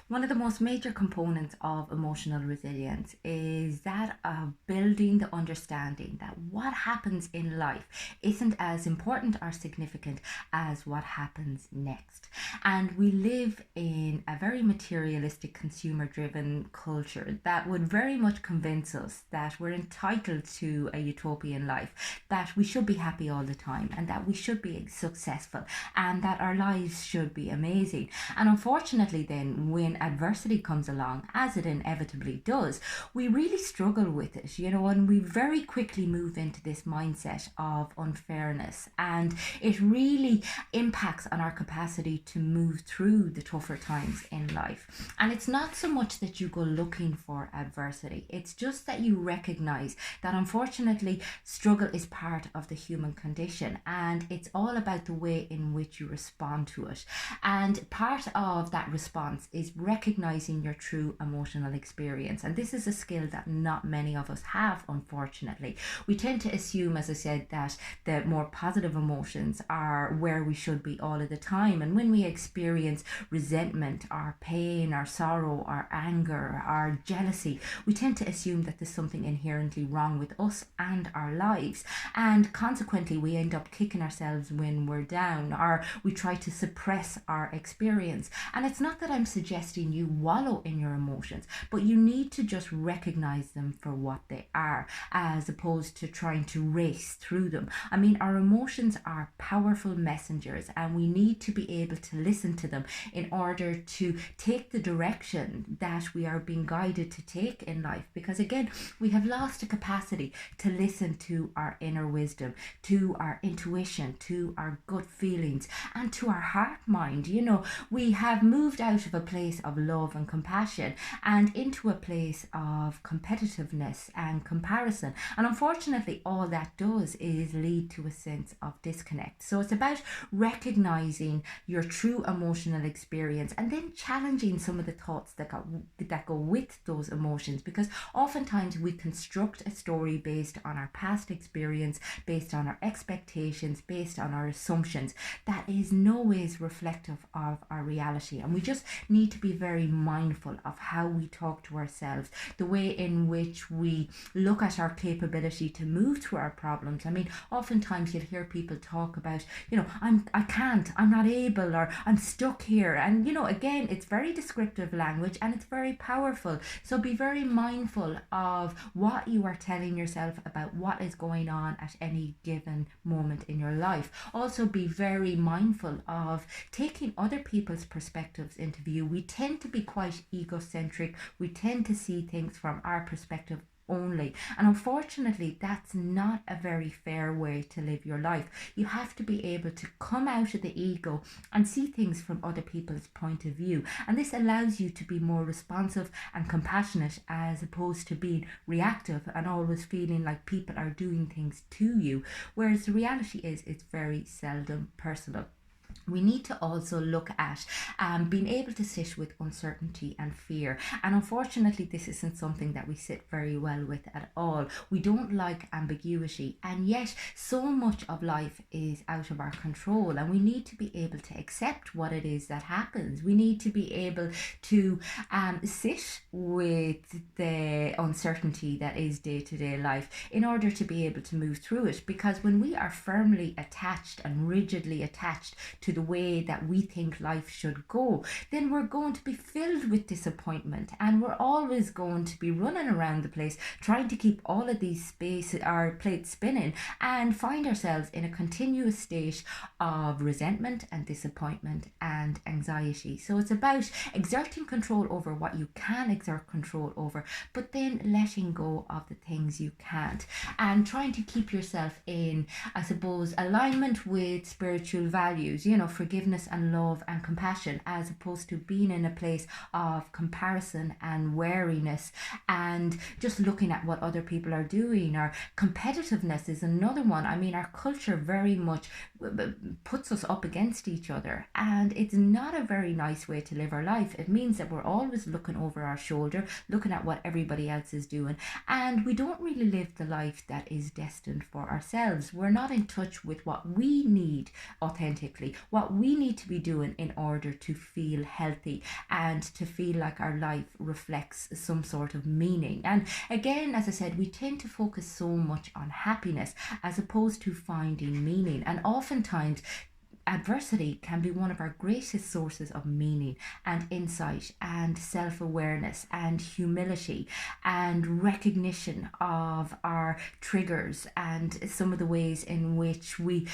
One of the most major components of emotional resilience is that of building the understanding that what happens in life isn't as important or significant as what happens next. And we live in a very materialistic, consumer driven culture that would very much convince us that we're entitled to a utopian life, that we should be happy all the time, and that we should be successful, and that our lives should be amazing. And unfortunately, then, when adversity comes along, as it inevitably does, we really struggle with it, and we very quickly move into this mindset of unfairness. And it really impacts on our capacity to move through the tougher times in life. And it's not so much that you go looking for adversity, it's just that you recognize that unfortunately, struggle is part of the human condition, and it's all about the way in which you respond to it. And part of that response is recognizing your true emotional experience. And this is a skill that not many of us have, unfortunately. We tend to assume, as I said, that the more positive emotions are where we should be all of the time. And when we experience resentment, or pain, or sorrow, or anger, or jealousy, we tend to assume that there's something inherently wrong with us and our lives. And consequently, we end up kicking ourselves when we're down, or we try to suppress our experience. And it's not that I'm suggesting you wallow in your emotions, but you need to just recognize them for what they are, as opposed to trying to race through them. I mean, our emotions are powerful messengers, and we need to be able to listen to them in order to take the direction that we are being guided to take in life. Because again, we have lost the capacity to listen to our inner wisdom, to our intuition, to our gut feelings, and to our heart mind. We have moved out of a place of love and compassion and into a place of competitiveness and comparison. And unfortunately, all that does is lead to a sense of disconnect. So it's about recognizing your true emotional experience and then challenging some of the thoughts that go with those emotions, because oftentimes we construct a story based on our past experience, based on our expectations, based on our assumptions, that is no ways reflective of our reality. And we just need to be very mindful of how we talk to ourselves, the way in which we look at our capability to move through our problems. I mean, oftentimes you'll hear people talk about, I can't, I'm not able, or I'm stuck here. And again, it's very descriptive language and it's very powerful. So be very mindful of what you are telling yourself about what is going on at any given moment in your life. Also be very mindful of taking other people's perspectives into view. We tend to be quite egocentric. We tend to see things from our perspective only. And unfortunately, that's not a very fair way to live your life. You have to be able to come out of the ego and see things from other people's point of view. And this allows you to be more responsive and compassionate, as opposed to being reactive and always feeling like people are doing things to you. Whereas the reality is, it's very seldom personal. We need to also look at being able to sit with uncertainty and fear. And unfortunately, this isn't something that we sit very well with at all. We don't like ambiguity, and yet so much of life is out of our control, and we need to be able to accept what it is that happens. We need to be able to sit with the uncertainty that is day-to-day life in order to be able to move through it. Because when we are firmly attached and rigidly attached to the way that we think life should go, then we're going to be filled with disappointment, and we're always going to be running around the place trying to keep all of these our plates spinning, and find ourselves in a continuous state of resentment and disappointment and anxiety. So it's about exerting control over what you can exert control over, but then letting go of the things you can't, and trying to keep yourself in, I suppose, alignment with spiritual values, forgiveness and love and compassion, as opposed to being in a place of comparison and wariness and just looking at what other people are doing. Or competitiveness is another one. I mean, our culture very much puts us up against each other, and it's not a very nice way to live our life. It means that we're always looking over our shoulder, looking at what everybody else is doing, and we don't really live the life that is destined for ourselves. We're not in touch with what we need authentically, what we need to be doing in order to feel healthy and to feel like our life reflects some sort of meaning. And again, as I said, we tend to focus so much on happiness as opposed to finding meaning. And oftentimes, adversity can be one of our greatest sources of meaning and insight and self awareness and humility and recognition of our triggers and some of the ways in which we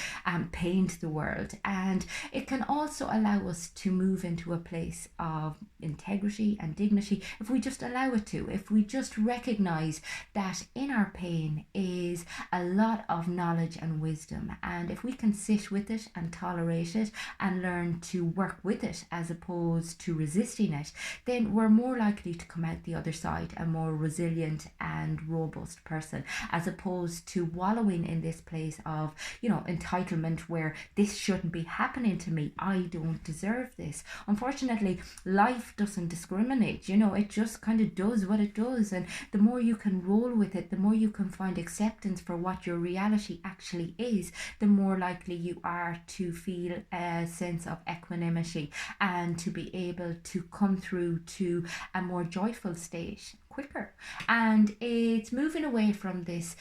paint the world. And it can also allow us to move into a place of integrity and dignity if we just allow it to, if we just recognize that in our pain is a lot of knowledge and wisdom. And if we can sit with it and tolerate it and learn to work with it as opposed to resisting it, then we're more likely to come out the other side a more resilient and robust person, as opposed to wallowing in this place of, entitlement where this shouldn't be happening to me. I don't deserve this. Unfortunately, life doesn't discriminate. It just kind of does what it does. And the more you can roll with it, the more you can find acceptance for what your reality actually is, the more likely you are to feel a sense of equanimity and to be able to come through to a more joyful state quicker. And it's moving away from this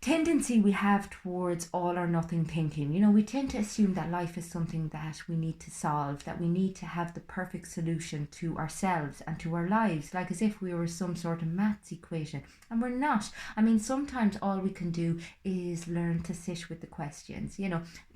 tendency we have towards all or nothing thinking. We tend to assume that life is something that we need to solve, that we need to have the perfect solution to ourselves and to our lives, like as if we were some sort of maths equation. And we're not. Sometimes all we can do is learn to sit with the questions,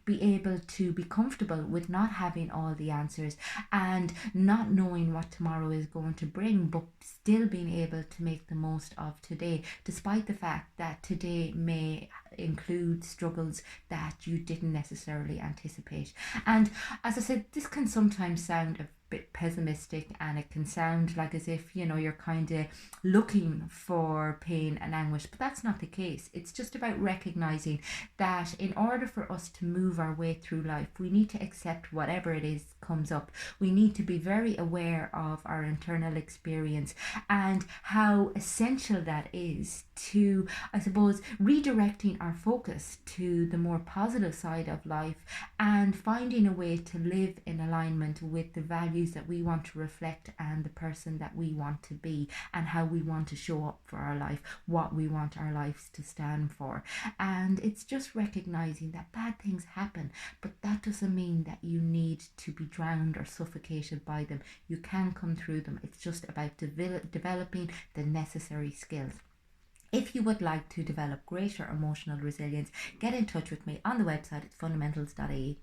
be able to be comfortable with not having all the answers and not knowing what tomorrow is going to bring, but still being able to make the most of today, despite the fact that today may include struggles that you didn't necessarily anticipate. And as I said, this can sometimes sound a bit pessimistic, and it can sound like as if you're kind of looking for pain and anguish, but that's not the case. It's just about recognizing that in order for us to move our way through life, we need to accept whatever it is comes up. We need to be very aware of our internal experience and how essential that is to, I suppose, redirecting our focus to the more positive side of life and finding a way to live in alignment with the values that we want to reflect and the person that we want to be and how we want to show up for our life, what we want our lives to stand for. And it's just recognizing that bad things happen, but that doesn't mean that you need to be drowned or suffocated by them. You can come through them. It's just about developing the necessary skills. If you would like to develop greater emotional resilience, get in touch with me on the website at fundamentals.ie.